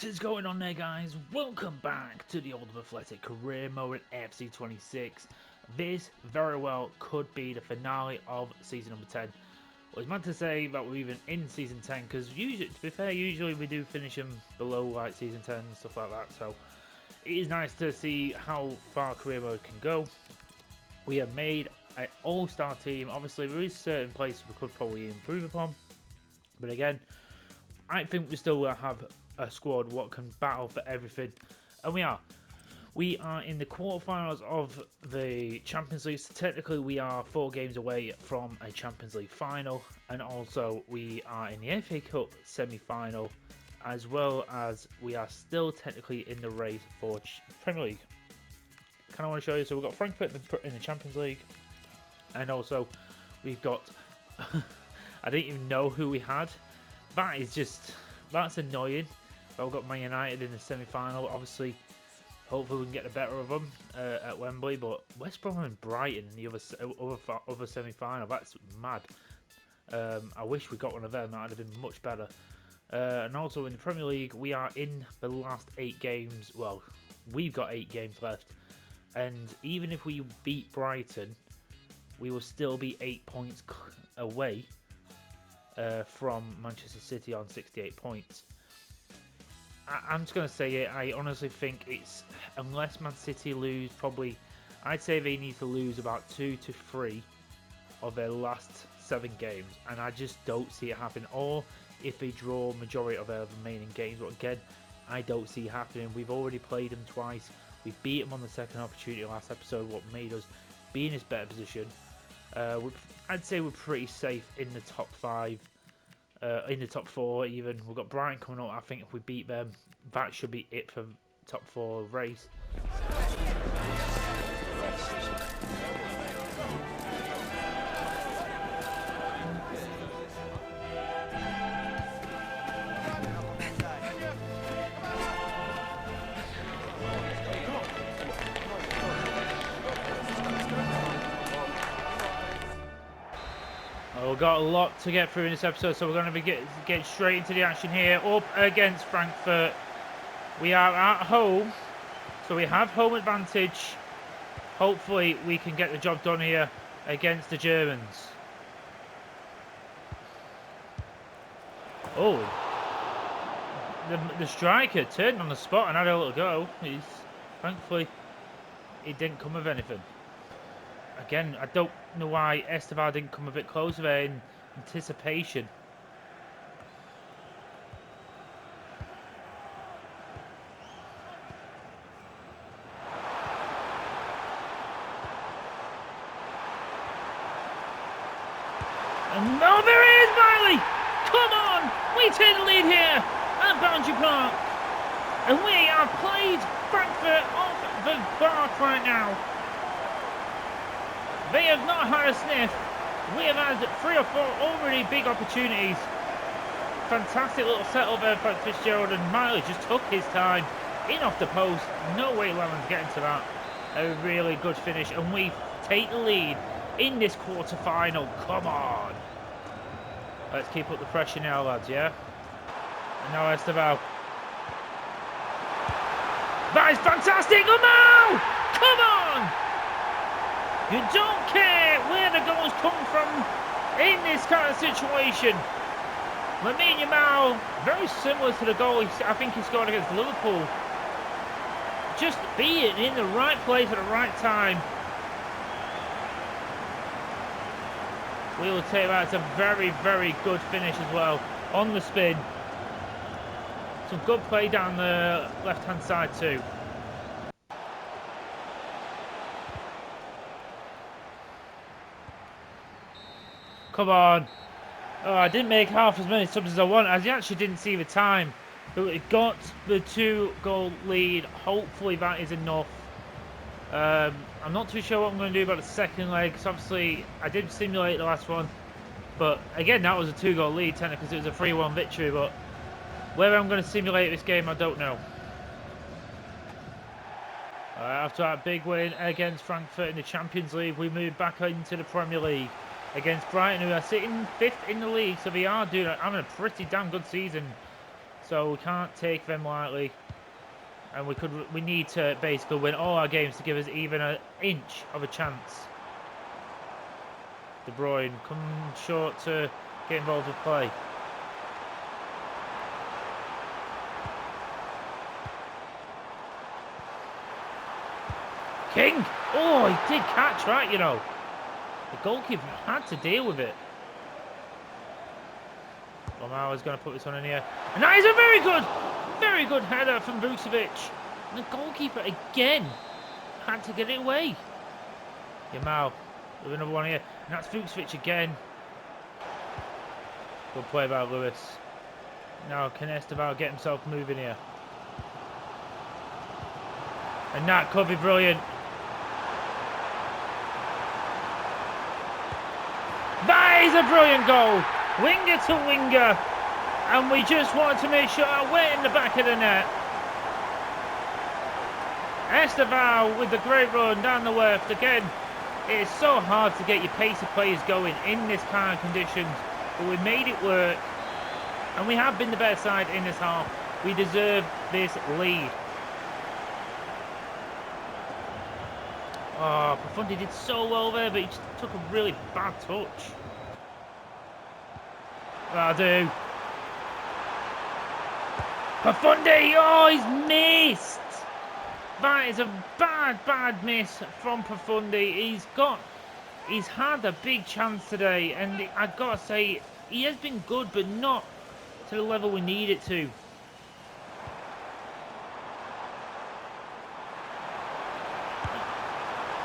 What is going on there, guys? Welcome back to the Oldham Athletic career mode at FC26. This very well could be the finale of season number 10. Well, it's meant to say that we're even in season 10 because usually, to be fair, usually we do finish them below like season 10 and stuff like that. So it is nice to see how far career mode can go. We have made an all-star team. Obviously, there is certain places we could probably improve upon, but again, I think we still will have a squad what can battle for everything, and we are. We are in the quarterfinals of the Champions League. So technically, we are 4 games away from a Champions League final, and also we are in the FA Cup semi-final, as well as we are still technically in the race for Premier League. Kind of want to show you. So we've got Frankfurt in the Champions League, and also we've got. I didn't even know who we had. That's annoying. But we've got Man United in the semi-final. Obviously, hopefully we can get the better of them at Wembley. But West Brom and Brighton in the other semi-final. That's mad. I wish we got one of them. That would have been much better. And also in the Premier League, we are in the last 8 games. Well, we've got 8 games left. And even if we beat Brighton, we will still be 8 points away from Manchester City on 68 points. I'm just going to say it. I honestly think it's, unless Man City lose, probably, I'd say they need to lose about 2 to 3 of their last 7 games. And I just don't see it happen. Or if they draw majority of their remaining games. But again, I don't see it happening. We've already played them twice. We beat them on the second opportunity last episode, what made us be in this better position. I'd say we're pretty safe in the top 5. In the top 4 even. We've got Brighton coming up. I think if we beat them, that should be it for top 4 race. We've got a lot to get through in this episode, so we're going to be getting straight into the action here. Up against Frankfurt. We are at home, so we have home advantage. Hopefully we can get the job done here against the Germans. Oh, the striker turned on the spot and had a little go. Thankfully, it didn't come of anything. Again, I don't know why Esteval didn't come a bit closer there in anticipation. And no, there is Miley! Come on! We take the lead here at Boundary Park. And we have played Frankfurt off the park right now. They have not had a sniff. We have had 3 or 4 already big opportunities. Fantastic little setup there by Fitzgerald, and Miley just took his time in off the post. No way Lemon's getting to that. A really good finish, and we take the lead in this quarter-final. Come on. Let's keep up the pressure now, lads, yeah? And now Esteval. That is fantastic! Oh no! Come on! You don't care where the goals come from in this kind of situation. Lamine Yamal, very similar to the goal I think he scored against Liverpool. Just being in the right place at the right time. We will take that. It's a very, very good finish as well. On the spin. Some good play down the left-hand side too. Come on. Oh, I didn't make half as many subs as I wanted. I actually didn't see the time. But it got the 2-goal lead. Hopefully that is enough. I'm not too sure what I'm going to do about the second leg. Because obviously I did simulate the last one. But again, that was a 2-goal lead technically because it was a 3-1 victory. But whether I'm going to simulate this game, I don't know. After that big win against Frankfurt in the Champions League, we move back into the Premier League. against Brighton, who are sitting 5th in the league. So they are having a pretty damn good season So we can't take them lightly. And we need to basically win all our games to give us even an inch of a chance. De Bruyne, come short to get involved with play. King! Oh, he did catch, right, you know. The goalkeeper had to deal with it. Lamau is going to put this one in here. And that is a very good header from Vucevic. And the goalkeeper again had to get it away. Yamal with another one here. And that's Vucevic again. Good play by Lewis. Now can Esteval get himself moving here? And that could be brilliant. That is a brilliant goal. Winger to winger. And we just wanted to make sure we're in the back of the net. Esteval with the great run down the left. Again, it's so hard to get your pace of players going in this kind of conditions. But we made it work. And we have been the better side in this half. We deserve this lead. Oh, Profundi did so well there, but he just took a really bad touch. Radu. Profundi! Oh, he's missed! That is a bad miss from Profundi. He's had a big chance today, and I've got to say, he has been good, but not to the level we need it to.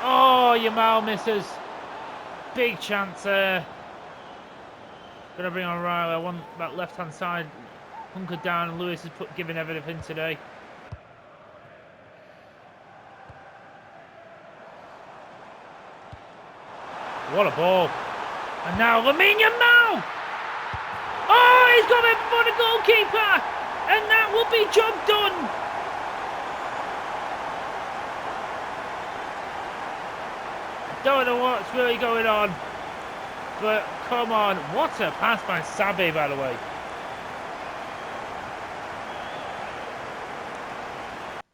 Oh, Yamal misses. Big chance there. Gonna bring on Riley. I want that left-hand side hunkered down, and Lewis is giving everything today. What a ball. And now Lamine Yamal! Oh, he's got it for the goalkeeper! And that will be job done! Don't know what's really going on. But come on, what a pass by Sabi, by the way.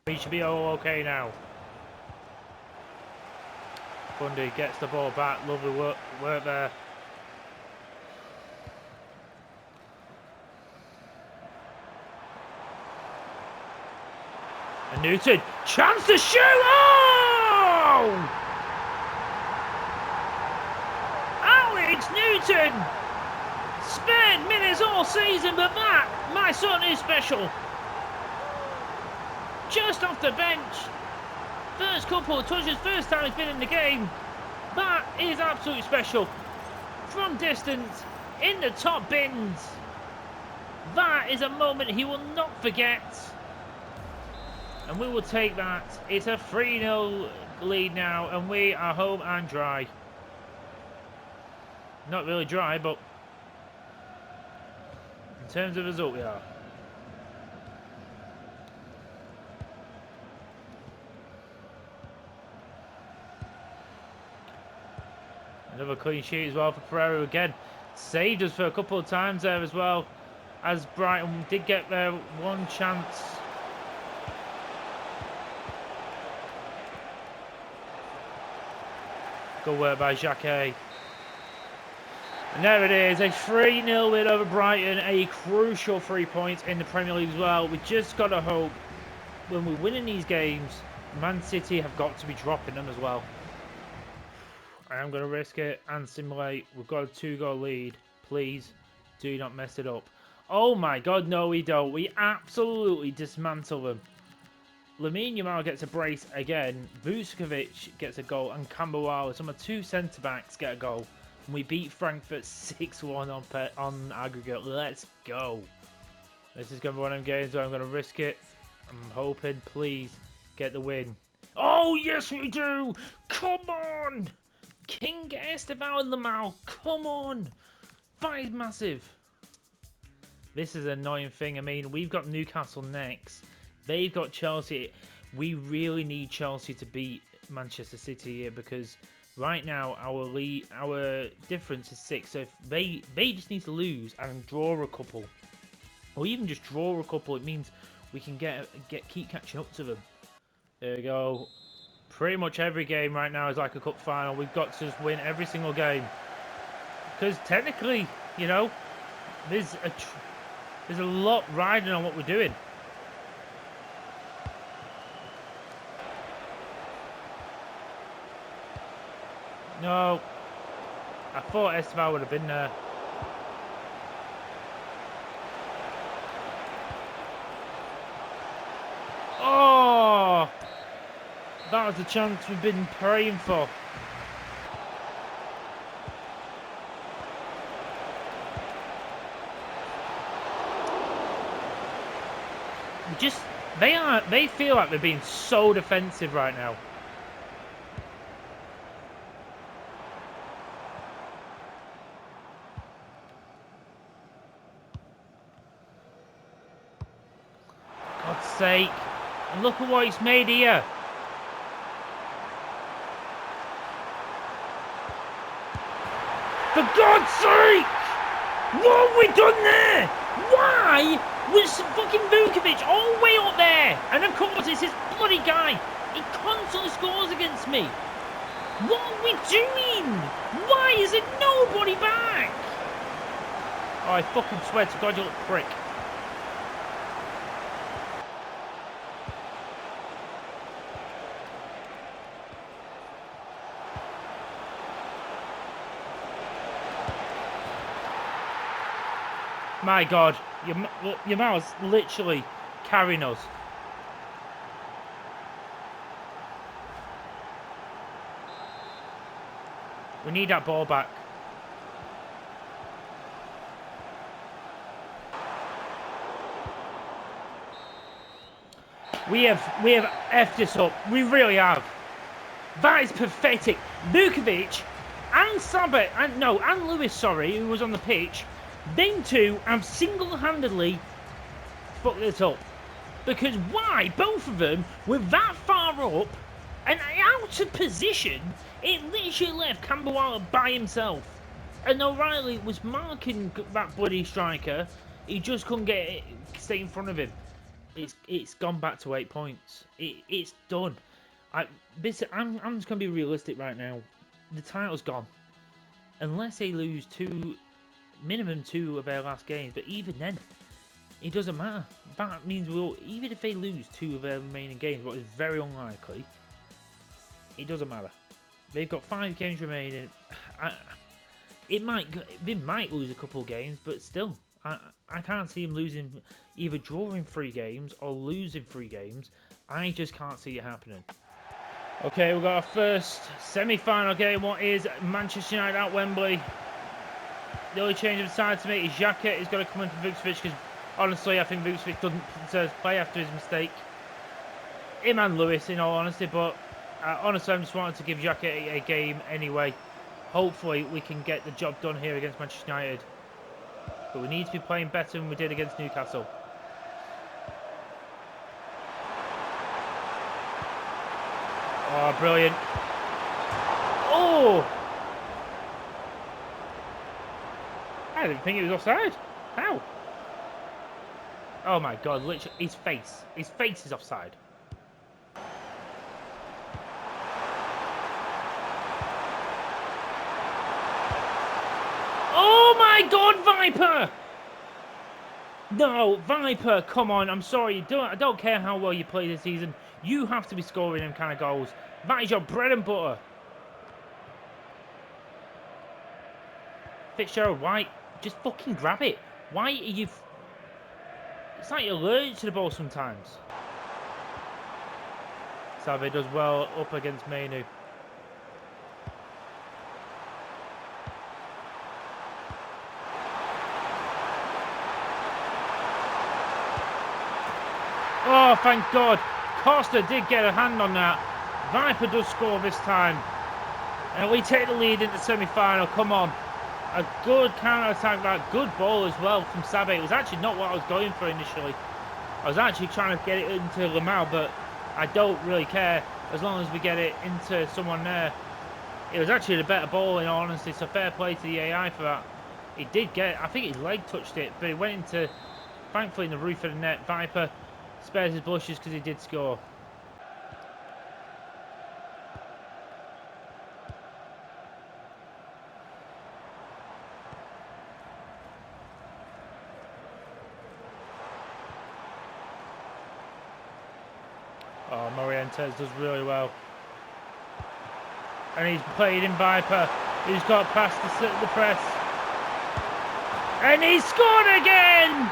We should be all okay now. Bundy gets the ball back. Lovely work there. And Newton, chance to shoot! Oh! Alex Newton! Spared minutes all season, but that, my son, is special. Just off the bench. First couple of touches, first time he's been in the game. That is absolutely special. From distance, in the top bins. That is a moment he will not forget. And we will take that. It's a 3-0 lead now, and we are home and dry. Not really dry, but in terms of result, we are. Another clean sheet as well for Pereira again. Saved us for a couple of times there as well. As Brighton did get their one chance. Good work by Jacquet. And there it is, a 3-0 win over Brighton. A crucial 3 points in the Premier League as well. We just got to hope when we win in these games, Man City have got to be dropping them as well. I am going to risk it and simulate. We've got a 2-goal lead. Please do not mess it up. Oh my God, no we don't. We absolutely dismantle them. Lamine Yamal gets a brace again. Vucevic gets a goal. And Camberwell, some of 2 centre-backs get a goal. And we beat Frankfurt 6-1 on aggregate. Let's go. This is going to be one of them games where I'm going to risk it. I'm hoping, please, get the win. Oh, yes we do. Come on. King Esteval in the mouth. Come on. That is massive. This is an annoying thing. I mean, we've got Newcastle next. They've got Chelsea. We really need Chelsea to beat Manchester City here because right now our difference is 6. So if they just need to lose and draw a couple, or even just draw a couple. It means we can keep catching up to them. There we go. Pretty much every game right now is like a cup final. We've got to just win every single game because technically, you know, there's a lot riding on what we're doing. No, I thought Esteban would have been there. Oh, that was the chance we've been praying for. They feel like they're being so defensive right now. God's sake. And look at what he's made here. For God's sake! What have we done there? Why was fucking Vukovic all the way up there? And of course it's this bloody guy. He constantly scores against me. What are we doing? Why is there nobody back? Oh, I fucking swear to God, you little prick. My God, your mouse literally carrying us. We need that ball back. We have effed this up. We really have. That is pathetic. Vukovic and Sabat and Lewis, sorry, who was on the pitch. Them two have single-handedly fucked this up. Because why? Both of them were that far up and out of position. It literally left Camberwell by himself. And O'Reilly was marking that bloody striker. He just couldn't stay in front of him. It's gone back to 8 points. It's done. I'm just going to be realistic right now. The title's gone. Unless they lose minimum two of their last games, but even then, it doesn't matter. That means even if they lose 2 of their remaining games, what is very unlikely, it doesn't matter. They've got 5 games remaining. They might lose a couple of games, but still, I can't see them either drawing 3 games or losing 3 games. I just can't see it happening. Okay, we've got our first semi-final game. What is Manchester United at Wembley? The only change of side to make is Xhaka is going to come into Vukovic because honestly, I think Vukovic doesn't deserve to play after his mistake. Him and Lewis, in all honesty, but honestly, I'm just wanting to give Xhaka a game anyway. Hopefully, we can get the job done here against Manchester United. But we need to be playing better than we did against Newcastle. Oh, brilliant. Oh! I didn't think it was offside. How? Oh my God, literally, his face is offside. Oh my God, Viper! No, Viper, come on, I'm sorry, I don't care how well you play this season. You have to be scoring them kind of goals. That is your bread and butter. Fitzgerald White, just fucking grab it. Why are you... It's like you're allergic to the ball sometimes. Save does well up against Mainu. Oh, thank God. Costa did get a hand on that. Viper does score this time. And we take the lead in the semi-final. Come on. A good counter-attack, that good ball as well from Sabe. It was actually not what I was going for initially. I was actually trying to get it into Lamau, but I don't really care as long as we get it into someone there. It was actually the better ball in all honesty, so fair play to the AI for that. It did get, I think his leg touched it, but it went into thankfully in the roof of the net. Viper spares his blushes because he did score. Oh, Morientes does really well. And he's played in Viper. He's got past the press. And he's scored again!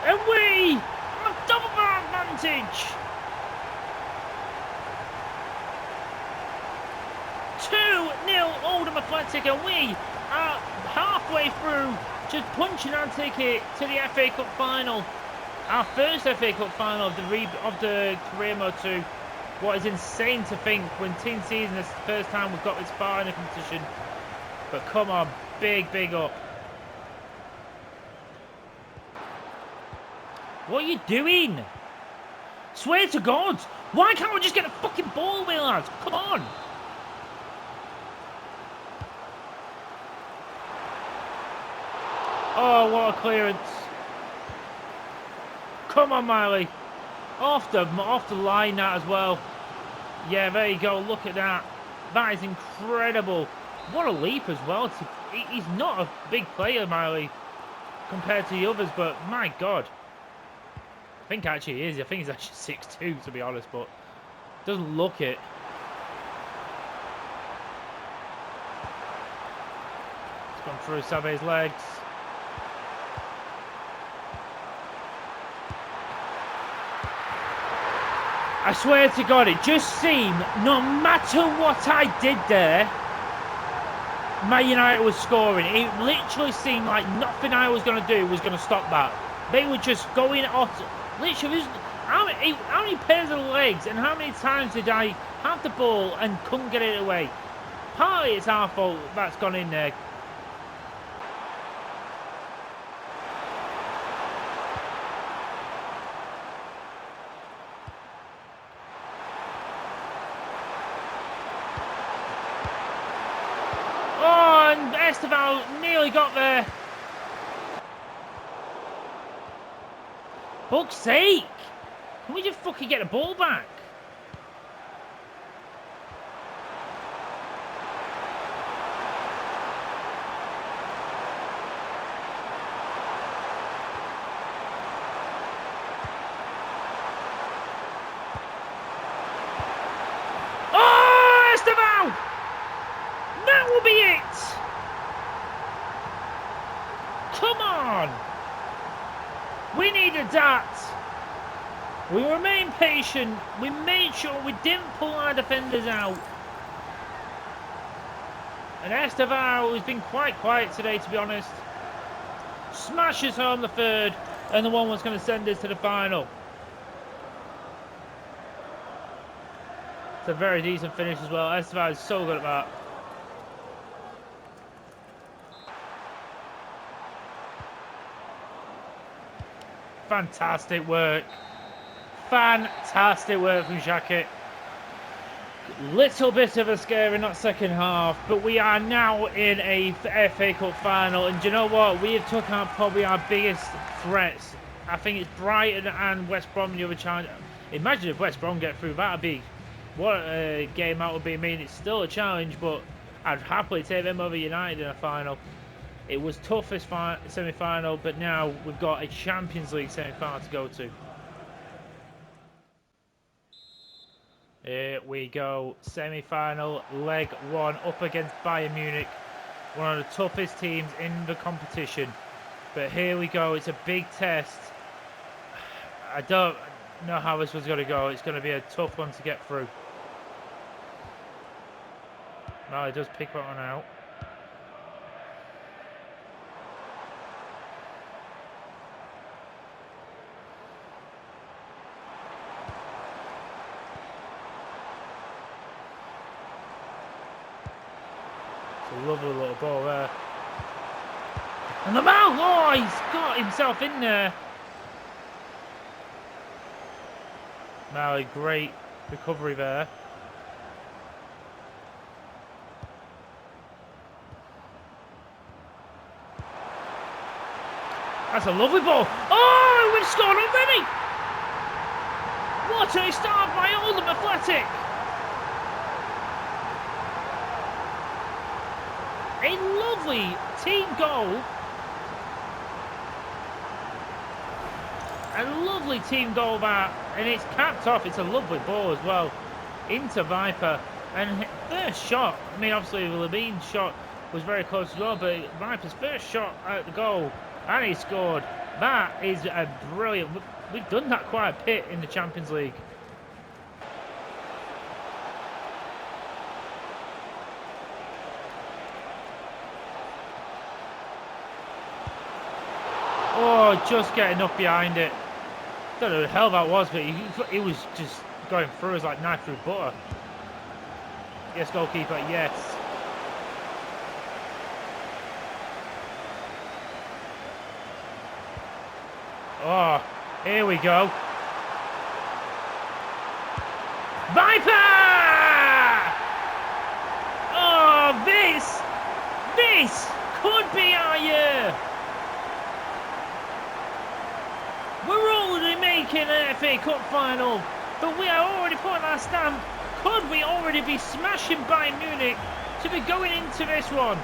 And we have double advantage! 2-0 Oldham Athletic, and we are halfway through just punching our ticket to the FA Cup final. Our first FA Cup final of the career mode 2. What is insane to think when team season is the first time we've got this far in the competition. But come on, big up. What are you doing? Swear to God, why can't we just get a fucking ball away, lads? Come on. Oh, what a clearance. Come on, Miley. Off the line that as well. Yeah, there you go. Look at that. That is incredible. What a leap as well. He's not a big player, Miley, compared to the others, but my God. I think actually he is. I think he's actually 6'2", to be honest, but doesn't look it. It's gone through Sabe's legs. I swear to God, it just seemed, no matter what I did there, Man United was scoring. It literally seemed like nothing I was going to do was going to stop that. They were just going off. Literally, how many pairs of legs and how many times did I have the ball and couldn't get it away? Partly it's our fault that's gone in there. Oh, and Esteval nearly got there. Fuck's sake! Can we just fucking get the ball back? Oh, Esteval! That will be it! Come on! We needed that. We remained patient. We made sure we didn't pull our defenders out. And Estevao has been quite quiet today, to be honest. Smashes home the third, and the one was going to send us to the final. It's a very decent finish as well. Estevao is so good at that. Fantastic work. Fantastic work from Xhaka. Little bit of a scare in that second half, but we are now in a FA Cup final, and do you know what? We have took out probably our biggest threats. I think it's Brighton and West Brom the other challenge. Imagine if West Brom get through, that'd be what a game that would be. I mean, it's still a challenge, but I'd happily take them over United in a final. It was tough this semi-final, but now we've got a Champions League semi-final to go to. Here we go, semi-final, leg one, up against Bayern Munich, one of the toughest teams in the competition. But here we go, it's a big test. I don't know how this was going to go. It's going to be a tough one to get through. Well, it does pick that one out. Lovely little ball there. And the mouth! Oh, he's got himself in there. Mally, great recovery there. That's a lovely ball. Oh, they've scored already! What a start by Oldham Athletic! A lovely team goal. A lovely team goal that, and it's capped off. It's a lovely ball as well into Viper. And first shot, I mean, obviously Levine's shot was very close as well, but Viper's first shot at the goal, and he scored. That is a brilliant. We've done that quite a bit in the Champions League. Oh, just getting up behind it. Don't know who the hell that was, but he was just going through us like knife through butter. Yes, goalkeeper, yes. Oh, here we go. Viper! Oh, this could be our year. We're already making an FA Cup final, but we are already putting our stamp. Could we already be smashing Bayern Munich to be going into this one?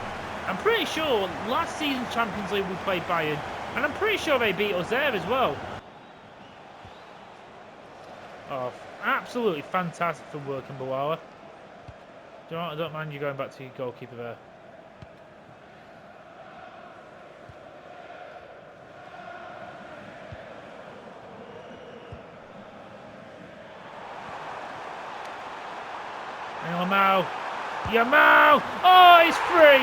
I'm pretty sure last season's Champions League we played Bayern, and I'm pretty sure they beat us there as well. Oh, absolutely fantastic for working Bawala. I don't mind you going back to your goalkeeper there. Yamal! Oh, he's free!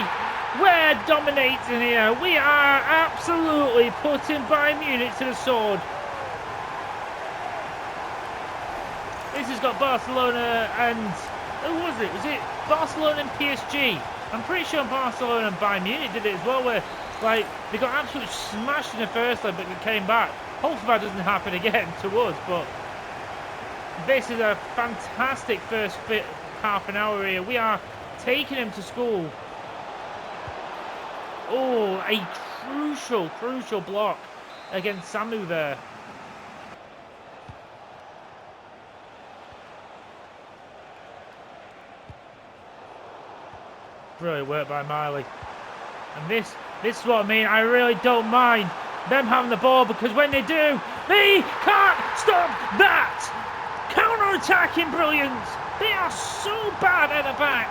We're dominating here. We are absolutely putting Bayern Munich to the sword. This has got Barcelona and... who was it? Was it Barcelona and PSG? I'm pretty sure Barcelona and Bayern Munich did it as well, where like they got absolutely smashed in the first leg, but they came back. Hopefully that doesn't happen again to us, but this is a fantastic first half an hour here. We are taking him to school. Oh, a crucial block against Samu there. Brilliant work by Miley. And this is what I mean. I really don't mind them having the ball, because when they do, they can't stop that. Counter-attacking brilliance. They are so bad at the back.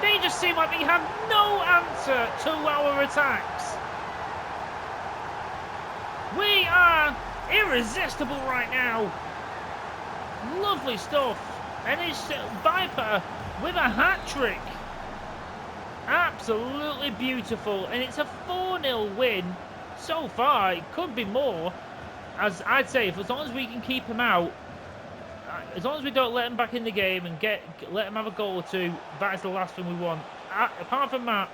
They just seem like they have no answer to our attacks. We are irresistible right now. Lovely stuff. And it's Viper with a hat-trick. Absolutely beautiful. And it's a 4-0 win so far. It could be more. As I'd say, as long as we can keep him out, as long as we don't let him back in the game and let him have a goal or two, that is the last thing we want. Apart from that,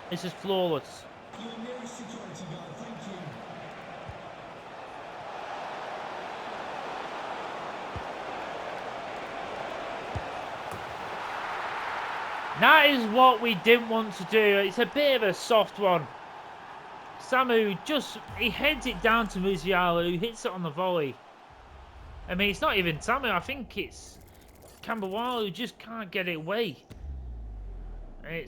this is flawless. That is what we didn't want to do. It's a bit of a soft one. Samu he heads it down to Musiala, who hits it on the volley. I mean, it's not even Samu. I think it's Camberwell who just can't get it away. I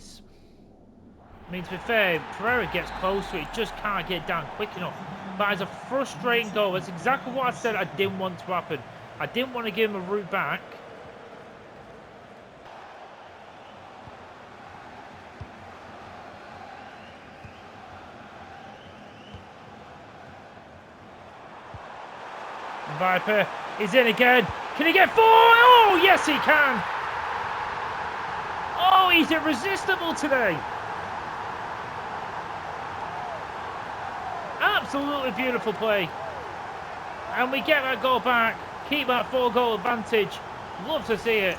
mean, to be fair, Pereira gets close to it, just can't get it down quick enough. That is a frustrating goal. That's exactly what I said I didn't want to happen. I didn't want to give him a route back. Viper is in again. Can he get 4? Oh, yes, he can. Oh, he's irresistible today. Absolutely beautiful play. And we get that goal back. Keep that 4-goal advantage. Love to see it.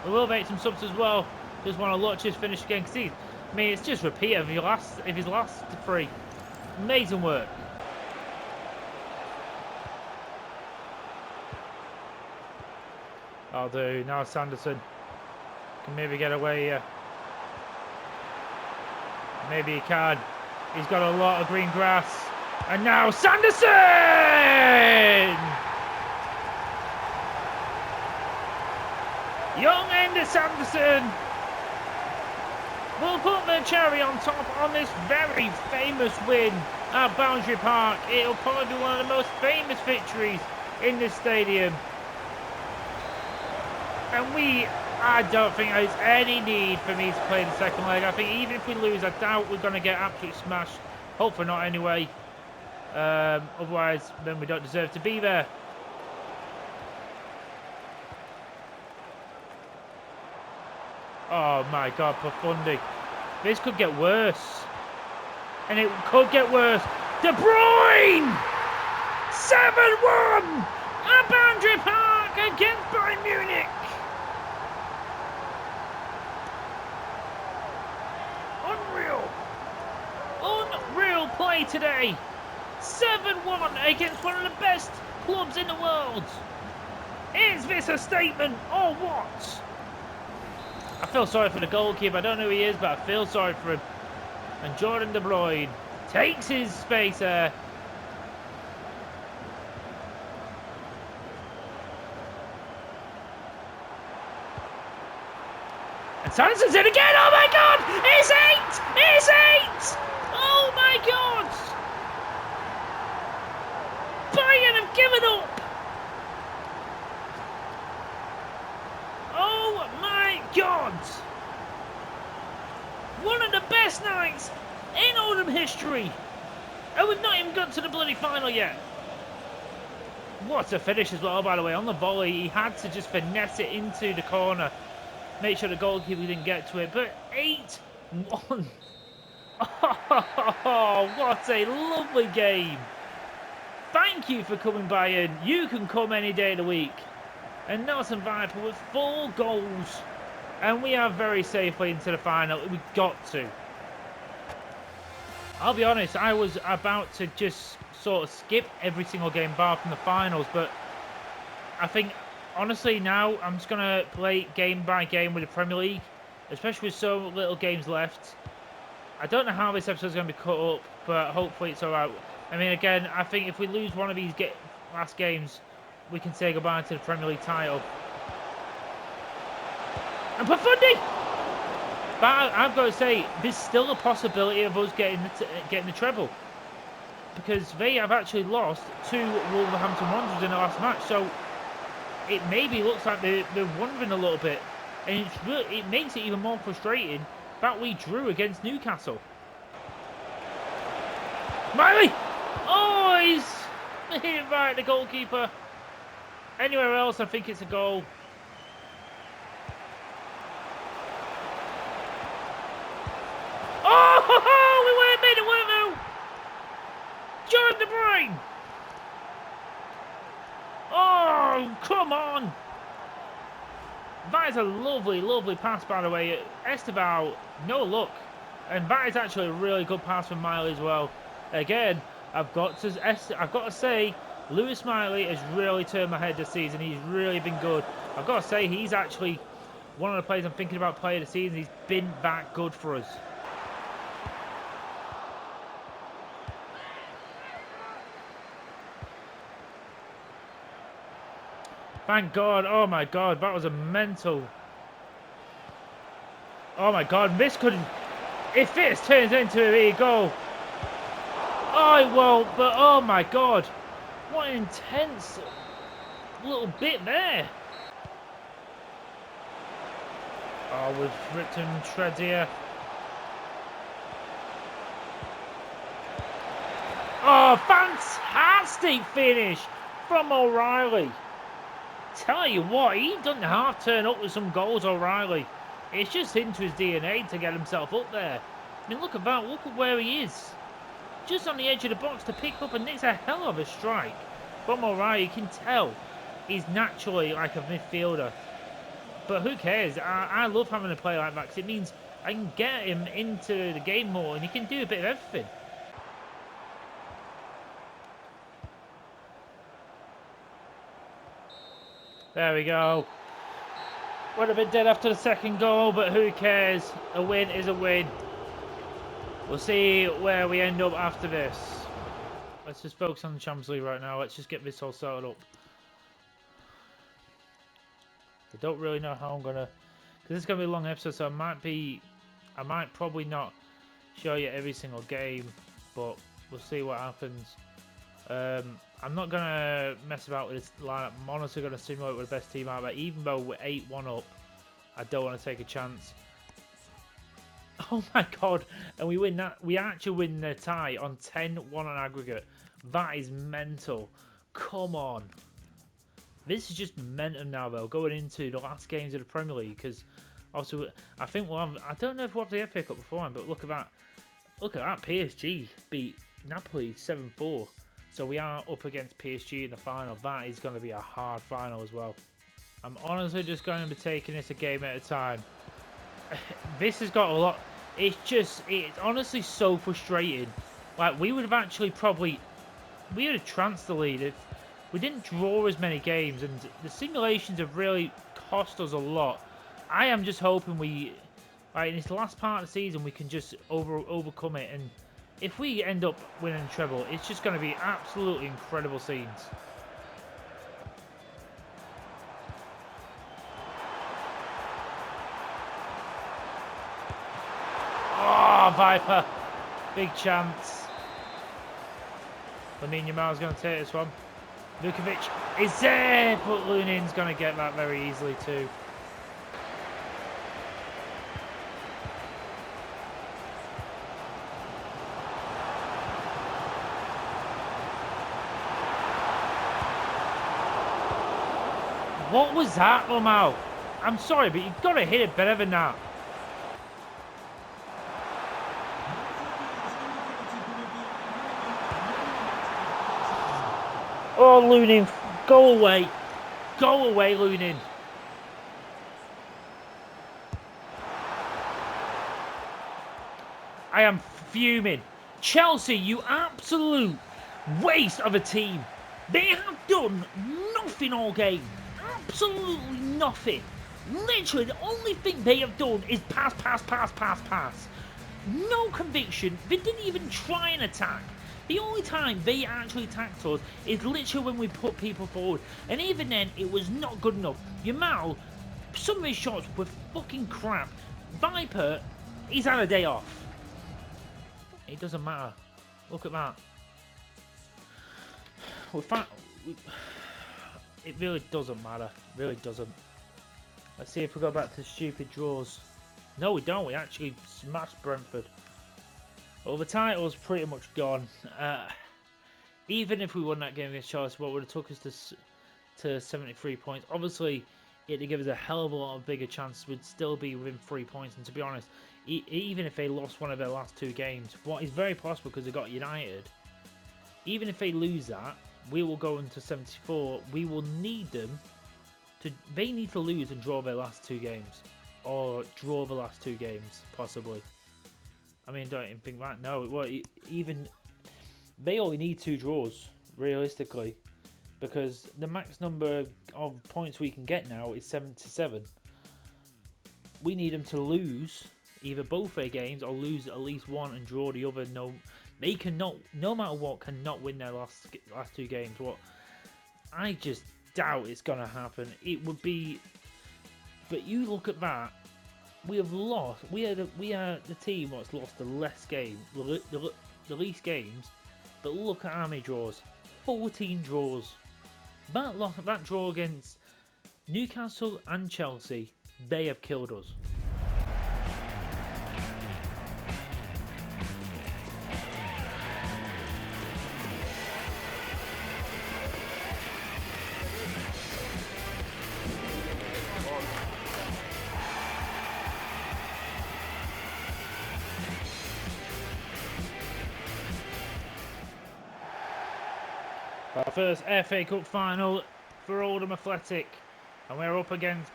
We will make some subs as well. Just want to watch his finish again. Because I mean, it's just repeat of his last 3. Amazing work. I'll do. Now Sanderson can maybe get away here. Maybe he can. He's got a lot of green grass. And now Sanderson! Young Ender Sanderson will put the cherry on top on this very famous win at Boundary Park. It'll probably be one of the most famous victories in this stadium. And I don't think there's any need for me to play the second leg. I think even if we lose, I doubt we're going to get absolutely smashed. Hopefully not anyway. Otherwise, then we don't deserve to be there. Oh my God, Profundi. This could get worse. And it could get worse. De Bruyne! 7-1 at Boundary Park against Bayern Munich. Unreal play today. 7-1 against one of the best clubs in the world. Is this a statement or what? I feel sorry for the goalkeeper. I don't know who he is, but I feel sorry for him. And Jordan De Bruyne takes his space there. And Sanderson's in again. Oh my God! It's 8! It's 8! Oh my God! Bayern have given up. Oh my God! One of the best nights in Oldham history. And we've not even got to the bloody final yet. What a finish as well, by the way. On the volley, he had to just finesse it into the corner. Make sure the goalkeeper didn't get to it. But 8-1. Oh, what a lovely game. Thank you for coming by in. You can come any day of the week. And Nelson Viper with 4 goals. And we are very safely into the final. We got to. I'll be honest, I was about to just sort of skip every single game bar from the finals. But I think, honestly, now I'm just going to play game by game with the Premier League. Especially with so little games left. I don't know how this episode is going to be cut up. But hopefully it's alright. I mean, again, I think if we lose one of these last games, we can say goodbye to the Premier League title. And Profundi! But I've got to say, there's still a possibility of us getting the treble. Because they have actually lost to Wolverhampton Wanderers in the last match. So it maybe looks like they're wondering a little bit. And it makes it even more frustrating that we drew against Newcastle. Miley! Oh, he's hit right, the goalkeeper. Anywhere else, I think it's a goal. Oh, we weren't made it work though. Jordan De Bruyne. Oh, come on. That is a lovely, lovely pass, by the way. Esteban, no luck. And that is actually a really good pass from Miley as well. Again, I've got to say, Lewis Miley has really turned my head this season. He's really been good. I've got to say, he's actually one of the players I'm thinking about playing this season. He's been that good for us. Thank God. Oh my God, that was a mental. Oh my God, this could, if this turns into a goal. Oh, well, but oh my God. What an intense little bit there. Oh, we've ripped him shreds here. Oh, fantastic finish from O'Reilly. Tell you what, he doesn't half turn up with some goals, O'Reilly. It's just into his DNA to get himself up there. I mean, look at that. Look at where he is. Just on the edge of the box to pick up, and it's a hell of a strike from O'Reilly. You can tell he's naturally like a midfielder. But who cares? I love having a player like that because it means I can get him into the game more and he can do a bit of everything. There we go. Would have been dead after the second goal, but who cares? A win is a win. We'll see where we end up after this. Let's just focus on the Champions League right now. Let's just get this all sorted up. I don't really know how I'm gonna, because it's gonna be a long episode, so I might probably not show you every single game, but we'll see what happens. I'm not gonna mess about with this lineup. I'm honestly gonna simulate with the best team out there, even though we're 8-1 up. I don't want to take a chance. Oh my god! And we win that. We actually win the tie on 10-1 on aggregate. That is mental. Come on. This is just momentum now, though, going into the last games of the Premier League. Because also, I think we'll have. I don't know if we'll have the FA Cup beforehand, but look at that. Look at that. PSG beat Napoli 7-4. So we are up against PSG in the final. That is going to be a hard final as well. I'm honestly just going to be taking this a game at a time. This has got a lot. It's honestly so frustrating. Like, we would have actually probably, we would have tranced the lead if we didn't draw as many games, and the simulations have really cost us a lot. I am just hoping we, like, in this last part of the season, we can just overcome it, and if we end up winning treble, it's just going to be absolutely incredible scenes. Oh, Viper. Big chance. Lamine Yamal's going to take this one. Vukovic is there, but Lunin's going to get that very easily too. What was that, Lamau? I'm sorry, but you've got to hit it better than that. Oh, Lunin, go away. Go away, Lunin. I am fuming. Chelsea, you absolute waste of a team. They have done nothing all game. Absolutely nothing. Literally, the only thing they have done is pass, pass, pass, pass, pass. No conviction. They didn't even try an attack. The only time they actually attacked us is literally when we put people forward. And even then, it was not good enough. Yamal, some of his shots were fucking crap. Viper, he's had a day off. It doesn't matter. Look at that. It really doesn't matter. It really doesn't. Let's see if we go back to stupid draws. No, we don't. We actually smashed Brentford. Well, the title's pretty much gone. Even if we won that game against Chelsea, what would have took us to 73 points? Obviously, it'd give us a hell of a lot of bigger chance. We'd still be within 3 points. And to be honest, even if they lost one of their last 2 games, what is very possible because they got United, even if they lose that, we will go into 74. We will need them to. They need to lose and draw their last 2 games, or draw the last 2 games possibly. I mean, don't even think that. No, well, even they only need 2 draws realistically, because the max number of points we can get now is 77. We need them to lose either both their games or lose at least one and draw the other. No, they cannot, no matter what, cannot win their last 2 games. What I just doubt it's gonna happen. It would be, but you look at that. We have lost. We are the team that's lost the least least games. But look at how many draws. 14 draws. That draw against Newcastle and Chelsea, they have killed us. Our first FA Cup final for Oldham Athletic, and we're up against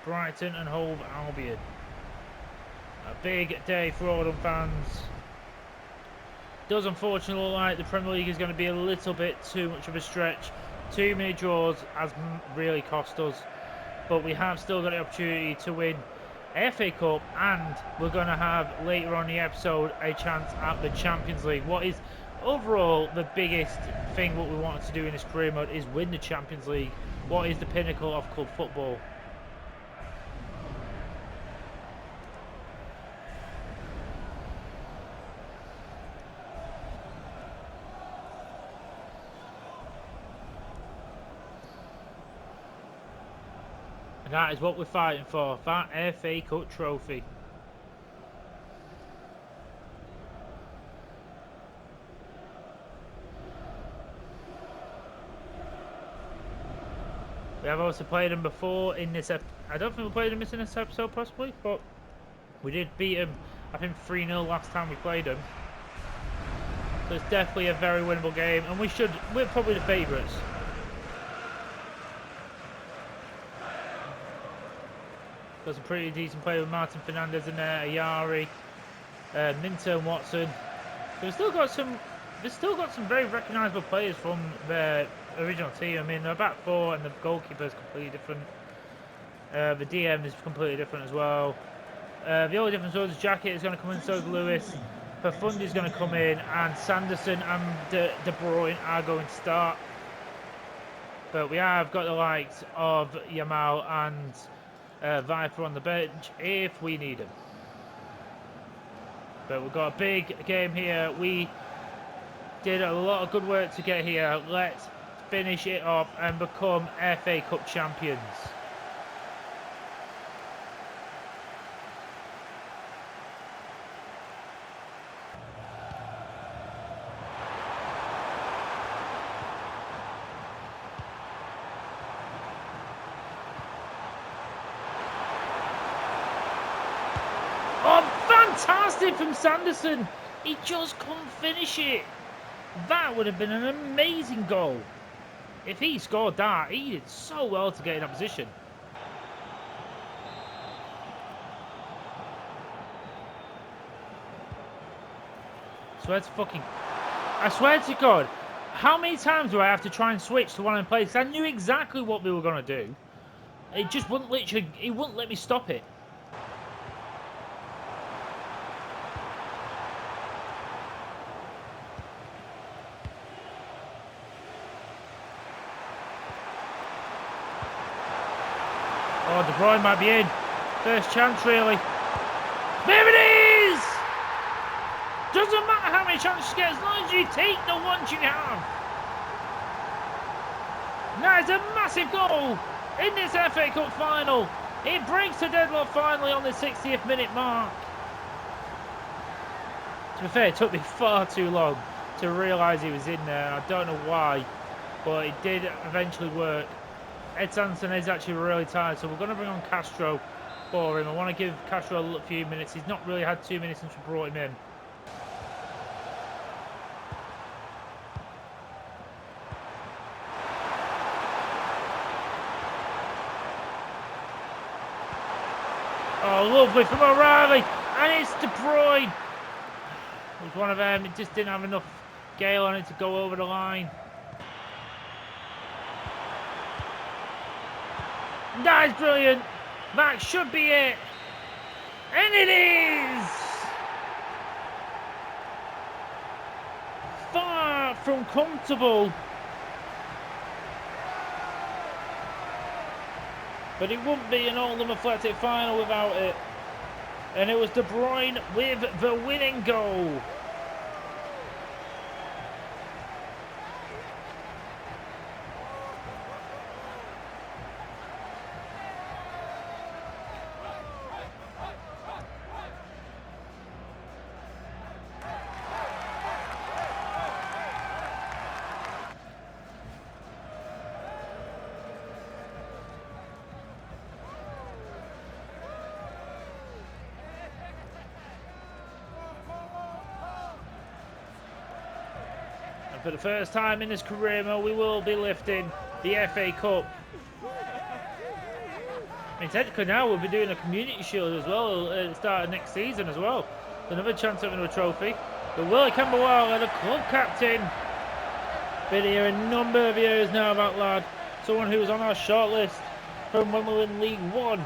Brighton and Hove Albion. A big day for Oldham fans. Does unfortunately look like the Premier League is going to be a little bit too much of a stretch. Too many draws has really cost us, but we have still got the opportunity to win FA Cup, and we're going to have later on in the episode a chance at the Champions League. What is overall, the biggest thing what we wanted to do in this career mode is win the Champions League. What is the pinnacle of club football? And that is what we're fighting for, that FA Cup trophy. We have also played them before in this episode. I don't think we played them in this episode, possibly, but we did beat them, I think 3-0 last time we played them. So it's definitely a very winnable game, and we're probably the favourites. Got some pretty decent play with Martin Fernandez in there, Ayari, Minter and Watson. So we've still got some very recognisable players from their original team. I mean, their back four and the goalkeeper is completely different. The DM is completely different as well. The only difference was Jacket is going to come in, so is Lewis. Profundi is going to come in, and Sanderson and De Bruyne are going to start. But we have got the likes of Yamal and Viper on the bench if we need them. But we've got a big game here. We did a lot of good work to get here. Let's finish it off and become FA Cup champions. Fantastic from Sanderson. He just couldn't finish it. That would have been an amazing goal. If he scored that, he did so well to get in that position. I swear to God, how many times do I have to try and switch to one of them players? I knew exactly what we were going to do. It just wouldn't he wouldn't let me stop it. Oh, De Bruyne might be in. First chance, really. There it is! Doesn't matter how many chances you get, as long as you take the ones you have. That is a massive goal in this FA Cup final. It breaks the deadlock finally on the 60th minute mark. To be fair, it took me far too long to realise he was in there. I don't know why, but it did eventually work. Ed Sanson is actually really tired, so we're going to bring on Castro for him. I want to give Castro a few minutes. He's not really had 2 minutes since we brought him in. Oh, lovely from O'Reilly, and it's De Bruyne. It was one of them. It just didn't have enough gale on it to go over the line. That is brilliant. That should be it. And it is! Far from comfortable. But it wouldn't be an Oldham Athletic final without it. And it was De Bruyne with the winning goal. For the first time in his career mode, we will be lifting the FA Cup. I mean, technically now we'll be doing a Community Shield as well at the start of next season as well. Another chance of winning a trophy. But Willie Campbell, the club captain. Been here a number of years now, that lad. Someone who was on our shortlist from when we were in League One.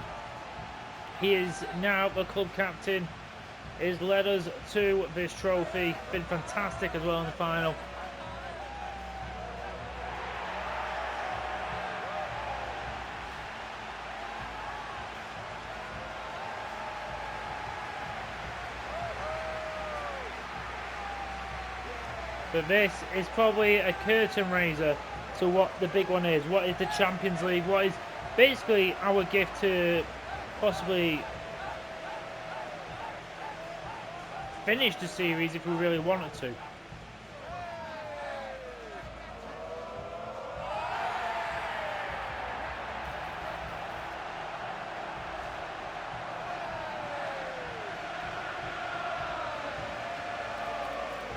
He is now the club captain. has led us to this trophy. Been fantastic as well in the final. But this is probably a curtain raiser to what the big one is. What is the Champions League? What is basically our gift to possibly finish the series if we really wanted to.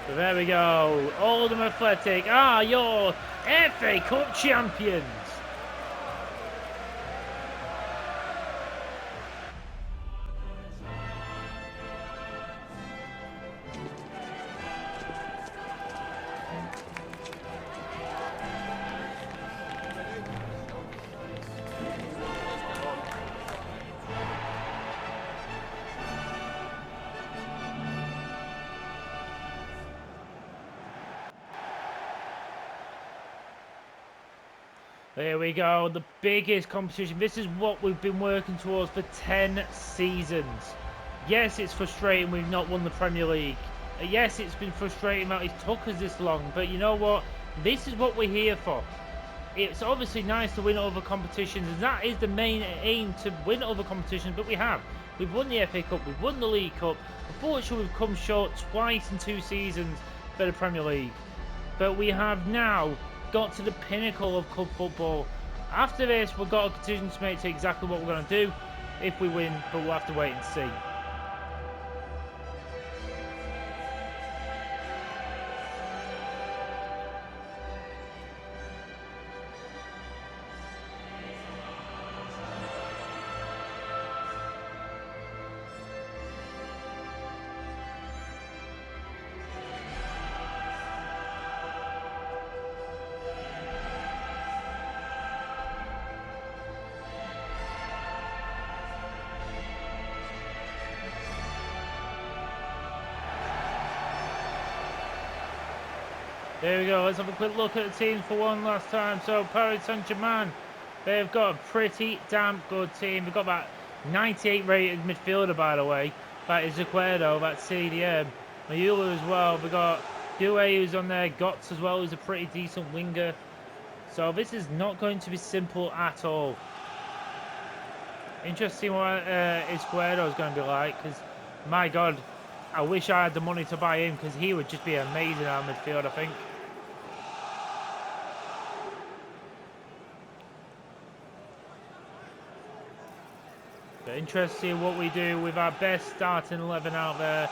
So there we go. Oldham Athletic are your FA Cup champions. There we go, the biggest competition. This is what we've been working towards for 10 seasons. Yes, it's frustrating we've not won the Premier League. Yes, it's been frustrating that it took us this long. But you know what? This is what we're here for. It's obviously nice to win other competitions, and that is the main aim, to win other competitions, but we have. We've won the FA Cup, we've won the League Cup. Unfortunately, we've come short twice in 2 seasons for the Premier League. But we have now got to the pinnacle of club football. After this, we've got a decision to make to exactly what we're going to do if we win, but we'll have to wait and see. There we go, let's have a quick look at the teams for one last time. So Paris Saint-Germain, they've got a pretty damn good team. They've got that 98 rated midfielder, by the way. That is Zuquerdo, that's CDM. Mayula as well. We've got Doué who's on there, Gotts as well, who's a pretty decent winger. So this is not going to be simple at all. Interesting what Zuquerdo is going to be like, because my God, I wish I had the money to buy him, because he would just be amazing out midfield, I think. But interesting what we do with our best starting 11 out there.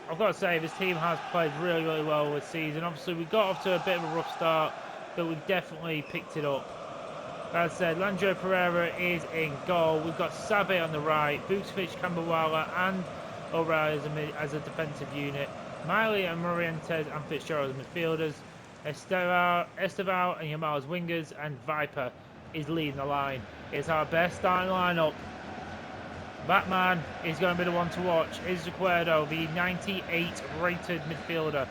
I've got to say, this team has played really, really well this season. Obviously, we got off to a bit of a rough start, but we've definitely picked it up. As I said, Landro Pereira is in goal. We've got Sabe on the right, Vucevic, Kambawala, and O'Reilly as a defensive unit. Miley and Morientes and Fitzgerald as midfielders. Esteval and Yamal as wingers, and Viper is leading the line. It's our best starting lineup. That man is going to be the one to watch. Is Zuquerdo, the 98 rated midfielder.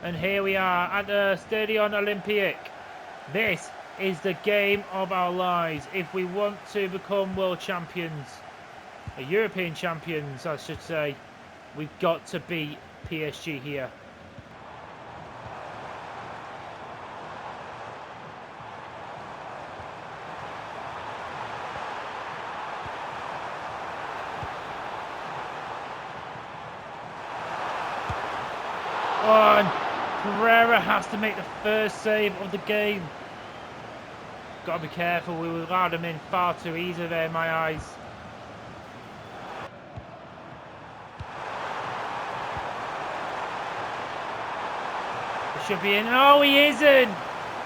And here we are at the Stadion Olympique. This is the game of our lives. If we want to become world champions, European champions, I should say, we've got to beat PSG here. Oh, and Pereira has to make the first save of the game. Got to be careful, we allowed him in far too easy there in my eyes. He should be in. Oh, he isn't!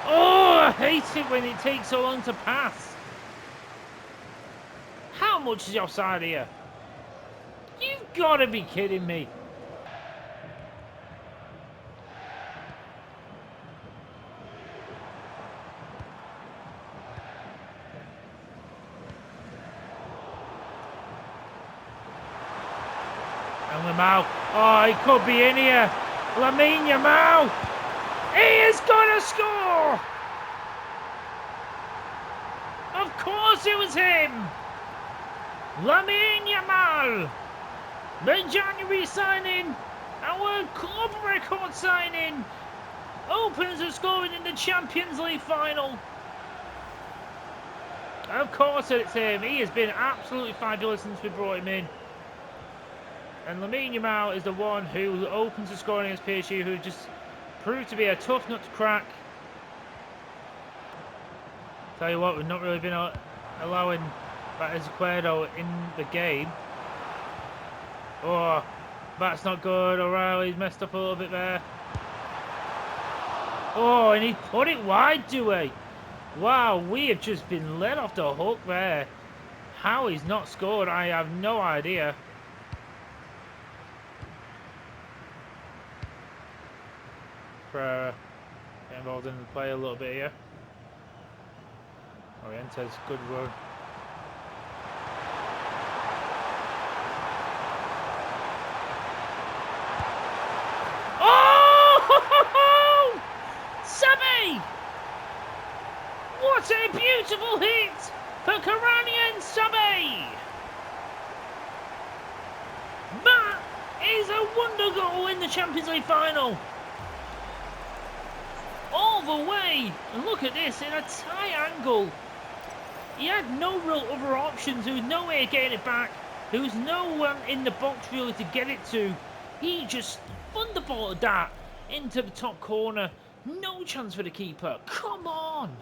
Oh, I hate it when it takes so long to pass. How much is offside here? You've got to be kidding me. Yamal. Oh, he could be in here. Lamine Yamal. He is going to score. Of course it was him. Lamine Yamal. The January signing. Our club record signing. Opens the scoring in the Champions League final. Of course it's him. He has been absolutely fabulous since we brought him in. And Lamine Yamal is the one who opens the scoring against PSG, who just proved to be a tough nut to crack. Tell you what, we've not really been allowing Ezequiel in the game. Oh, that's not good. O'Reilly's messed up a little bit there. Oh, and he put it wide, Dewey. Wow, we have just been let off the hook there. How he's not scored, I have no idea. Get involved in the play a little bit here. Oriente's good run. Oh! Sabi! What a beautiful hit for Karanian Sabi! That is a wonder goal in the Champions League final. All the way, and look at this, in a tight angle. He had no real other options. There was no way of getting it back. There was no one in the box really to get it to. He just thunderbolted that into the top corner. No chance for the keeper. Come on.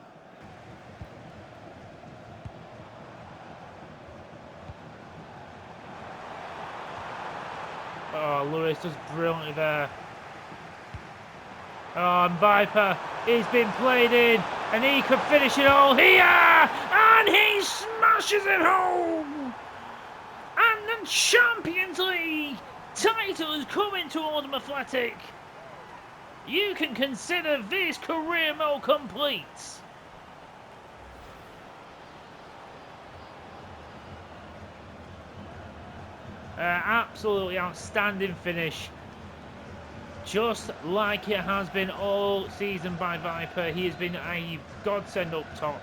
Oh, Lewis does brilliantly there. Oh, and Viper, he's been played in, and he could finish it all here, and he smashes it home. And the Champions League title is coming to Oldham Athletic. You can consider this career mode complete. Absolutely outstanding finish. Just like it has been all season by Viper. He has been a godsend up top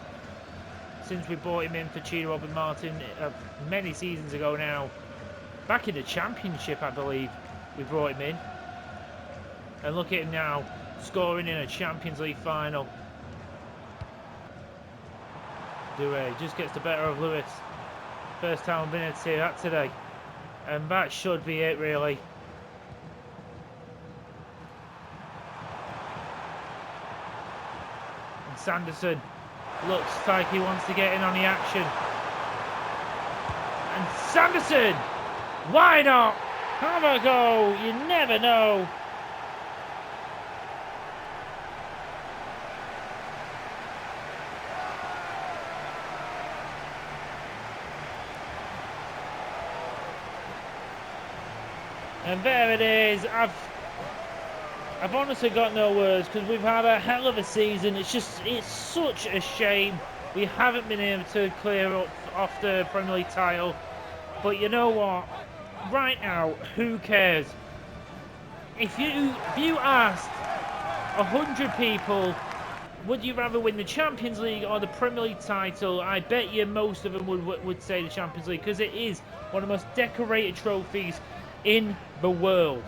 since we brought him in for Chino Robin Martin many seasons ago now. Back in the Championship, I believe, we brought him in. And look at him now, scoring in a Champions League final. Doué just gets the better of Lewis. First time I've been able to see that today. And that should be it, really. Sanderson looks like he wants to get in on the action. And Sanderson! Why not? Have a go. You never know. And there it is. I've honestly got no words because we've had a hell of a season. It's such a shame we haven't been able to clear up off the Premier League title. But you know what? Right now, who cares? If you asked 100 people, would you rather win the Champions League or the Premier League title? I bet you most of them would say the Champions League because it is one of the most decorated trophies in the world.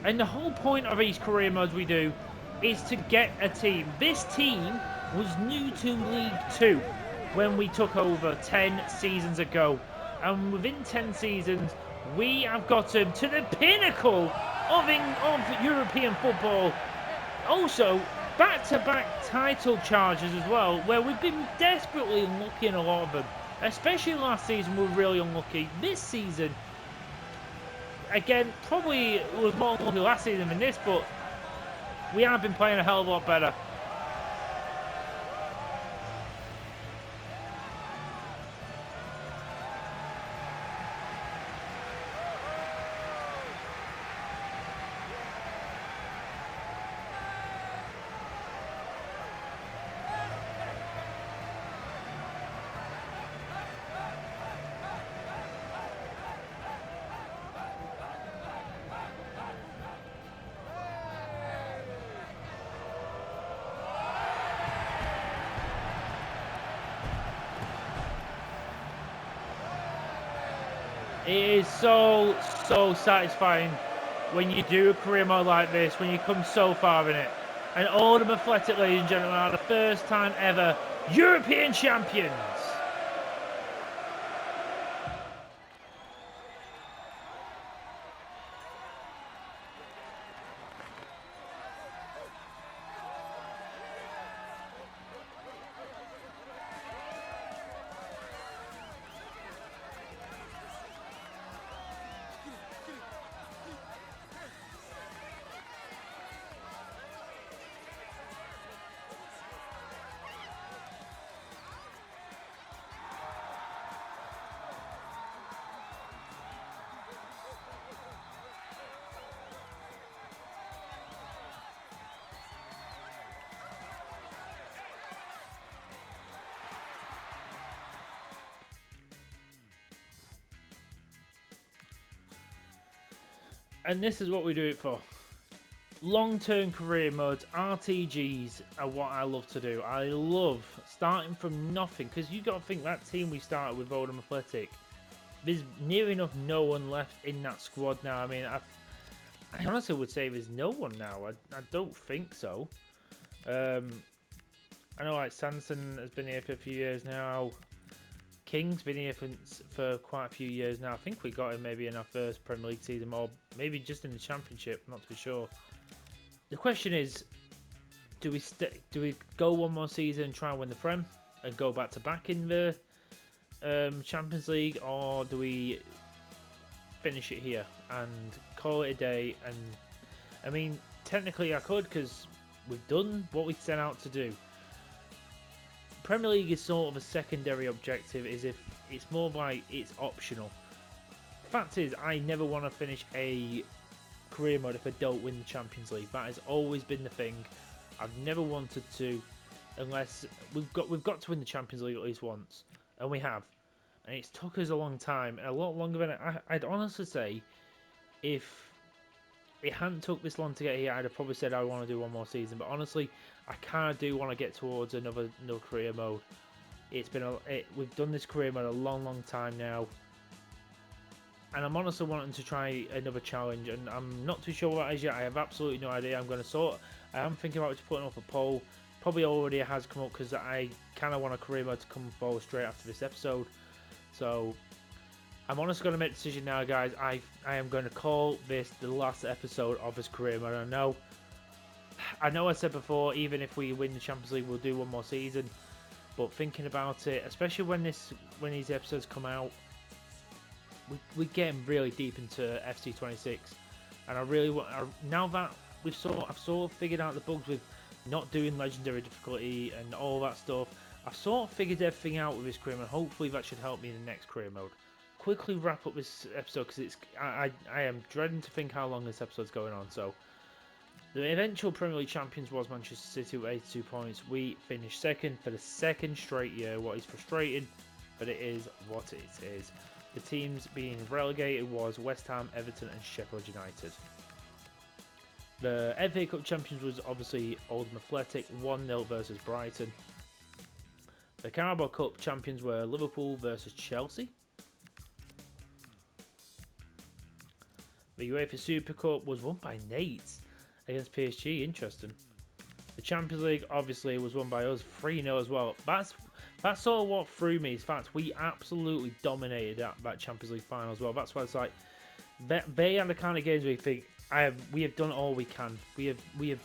And the whole point of each career modes we do is to get a team. This team was new to League 2 when we took over 10 seasons ago. And within 10 seasons, we have gotten to the pinnacle of European football. Also, back-to-back title charges as well, where we've been desperately unlucky in a lot of them. Especially last season, we were really unlucky. This season, again, probably was more unlucky last season than this, but we have been playing a hell of a lot better. It is so satisfying when you do a career mode like this, when you come so far in it. And Oldham Athletic, ladies and gentlemen, are the first time ever European champions. And this is what we do it for. Long-term career modes, RTGs are what I love to do. I love starting from nothing, because you got to think that team we started with, Oldham Athletic, there's near enough no one left in that squad now. I mean, I honestly would say there's no one now. I don't think so. I know like Sanson has been here for a few years now. King's been here for quite a few years now. I think we got him maybe in our first Premier League season, or maybe just in the Championship. I'm not too sure. The question is, do we go one more season and try and win the Prem and go back to back in the Champions League, or do we finish it here and call it a day? And I mean, technically I could, because we've done what we set out to do. Premier League is sort of a secondary objective, is if it's more like it's optional. Fact is, I never want to finish a career mode if I don't win the Champions League. That has always been the thing. I've never wanted to, unless we've got to win the Champions League at least once, and we have. And it's took us a long time, a lot longer than I'd honestly say. If it hadn't took this long to get here, I'd have probably said I want to do one more season. But honestly, I kind of do want to get towards another career mode. It's been we've done this career mode a long time now, and I'm honestly wanting to try another challenge, and I'm not too sure what that is yet. I have absolutely no idea. I am thinking about just putting up a poll. Probably already has come up, because I kind of want a career mode to come forward straight after this episode. So I'm honestly going to make a decision now, guys. I am going to call this the last episode of this career mode. I know I said before, even if we win the Champions League, we'll do one more season. But thinking about it, especially when these episodes come out, we're getting really deep into FC26, and I really want, now that I've sort of figured out the bugs with not doing legendary difficulty and all that stuff. I've sort of figured everything out with this career mode. Hopefully that should help me in the next career mode. Quickly wrap up this episode, because I am dreading to think how long this episode's going on. So the eventual Premier League champions was Manchester City with 82 points. We finished second for the second straight year. What is frustrating, but it is what it is. The teams being relegated was West Ham, Everton and Sheffield United. The FA Cup champions was obviously Oldham Athletic, 1-0 versus Brighton. The Carabao Cup champions were Liverpool versus Chelsea. The UEFA Super Cup was won by Nate against PSG. Interesting. The Champions League obviously was won by us, 3-0 as well. That's sort of what threw me. In fact, we absolutely dominated that Champions League final as well. That's why it's like they are the kind of games where you think we have done all we can. We have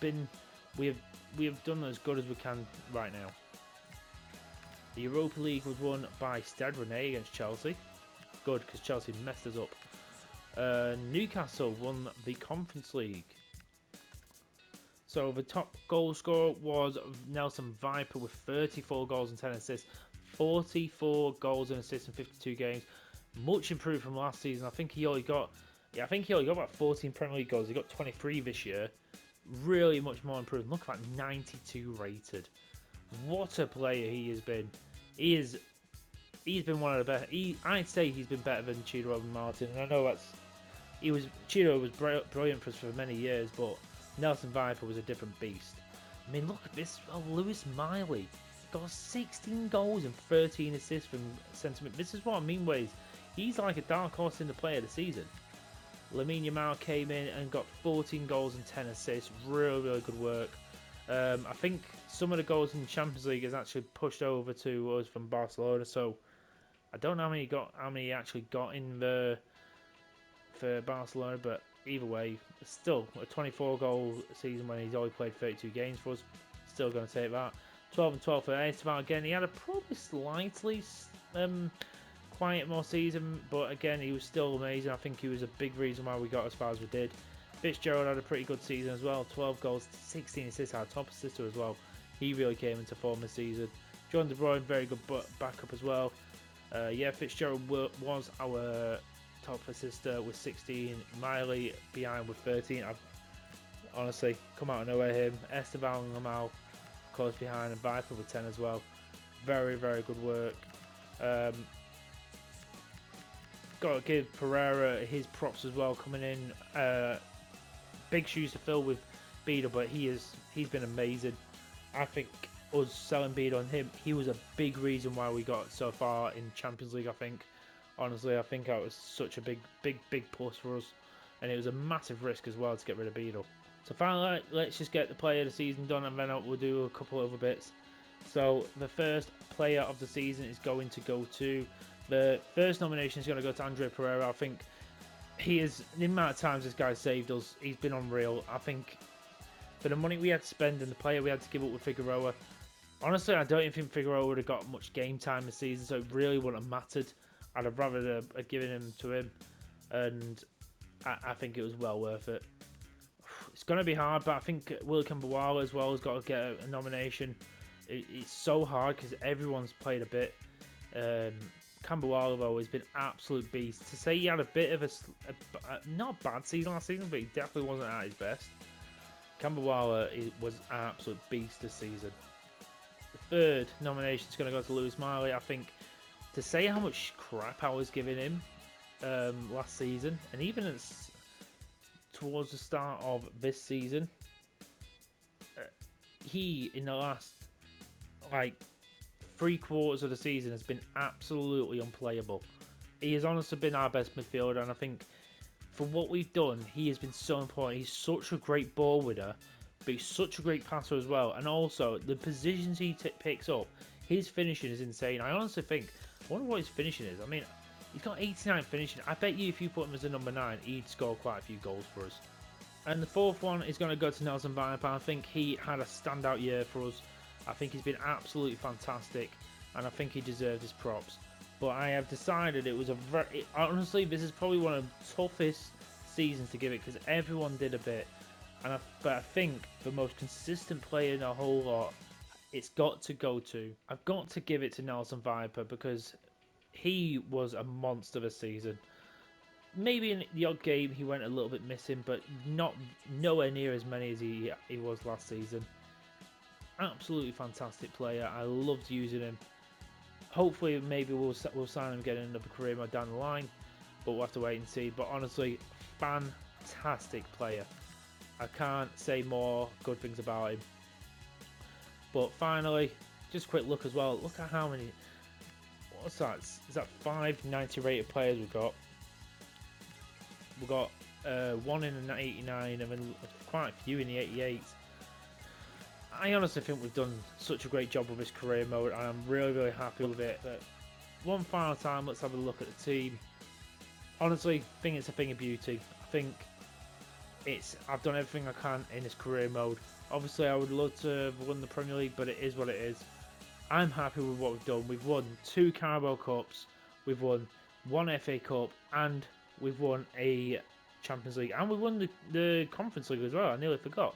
done as good as we can right now. The Europa League was won by Stade Rennais against Chelsea. Good, because Chelsea messed us up. Newcastle won the Conference League. So the top goal scorer was Nelson Viper with 34 goals and 10 assists. 44 goals and assists in 52 games. Much improved from last season. I think he only got about 14 Premier League goals. He got 23 this year. Really much more improved. Look at that, 92 rated. What a player he has been. He's been one of the best. I'd say he's been better than Chido and Martin. And I know Chido was brilliant for us for many years, but Nelson Viper was a different beast. I mean, look at this. Oh, Lewis Miley got 16 goals and 13 assists from sentiment. This is what I mean, ways. He's like a dark horse in the player of the season. Lamine Yamal came in and got 14 goals and 10 assists. Really good work. I think some of the goals in the Champions League is actually pushed over to us from Barcelona. So I don't know how many he actually got in the for Barcelona, but either way, it's still a 24 goal season when he's only played 32 games for us. Still going to take that. 12 and 12 for Esteban again. He had a probably slightly quiet more season, but again, he was still amazing. I think he was a big reason why we got as far as we did. Fitzgerald had a pretty good season as well. 12 goals, 16 assists, our top assister as well. He really came into form this season. John De Bruyne, very good backup as well. Yeah, Fitzgerald was our top assister with 16. Miley behind with 13. Honestly, come out of nowhere him. Esteban Lamal close behind, and Viper with 10 as well. Very good work. Got to give Pereira his props as well coming in. Big shoes to fill with Beadle, but he's been amazing. I think us selling Beadle on him, he was a big reason why we got so far in Champions League. I think, honestly, I think that was such a big plus for us, and it was a massive risk as well to get rid of Beadle. So finally, let's just get the player of the season done, and then we'll do a couple other bits. So the first player of the season is going to go to, the first nomination is going to go to Andre Pereira. I think he is, the amount of times this guy saved us, he's been unreal. I think for the money we had to spend and the player we had to give up with Figueroa, honestly, I don't even think Figueroa would have got much game time this season, so it really wouldn't have mattered. I'd have rather have given him to him, and I think it was well worth it. It's going to be hard, but I think Will Kambawala as well has got to get a nomination. It's so hard because everyone's played a bit. Kambawala, though, has been absolute beast. To say he had a bit of a not bad season last season, but he definitely wasn't at his best. Kambawala was an absolute beast this season. The third nomination is going to go to Lewis Miley. I think to say how much crap I was giving him last season, and even towards the start of this season, he in the last like 3/4 of the season has been absolutely unplayable. He has honestly been our best midfielder, and I think for what we've done, he has been so important. He's such a great ball winner, but he's such a great passer as well. And also, the positions he picks up, his finishing is insane. I honestly think, I wonder what his finishing is. I mean, he's got 89 finishing. I bet you if you put him as a number 9, he'd score quite a few goals for us. And the fourth one is going to go to Nelson Viper. I think he had a standout year for us. I think he's been absolutely fantastic, and I think he deserves his props. But I have decided it was a very... Honestly, this is probably one of the toughest seasons to give it, because everyone did a bit. But I think the most consistent player in the whole lot, it's got to go to... I've got to give it to Nelson Viper, because he was a monster this season. Maybe in the odd game he went a little bit missing, but nowhere near as many as he was last season. Absolutely fantastic player. I loved using him. Hopefully, maybe we'll sign him again in another career mode down the line, but we'll have to wait and see. But honestly, fantastic player. I can't say more good things about him. But finally, just a quick look as well. Look at how many. What's that? Is that 5 90 rated players we've got? We've got one in the 89 and then quite a few in the 88s. I honestly think we've done such a great job with this career mode, and I'm really happy with it. But one final time, let's have a look at the team. Honestly, I think it's a thing of beauty. I think I've done everything I can in this career mode. Obviously, I would love to have won the Premier League, but it is what it is. I'm happy with what we've done. We've won 2 Carabao Cups, we've won 1 FA Cup, and we've won a Champions League, and we've won the Conference League as well. I nearly forgot.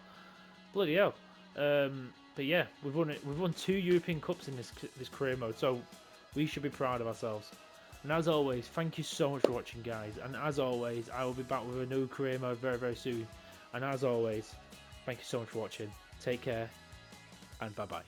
Bloody hell. But yeah, we've won 2 European Cups in this career mode, so we should be proud of ourselves. And as always, thank you so much for watching, guys. And as always, I will be back with a new career mode very soon. And as always, thank you so much for watching. Take care, and bye bye.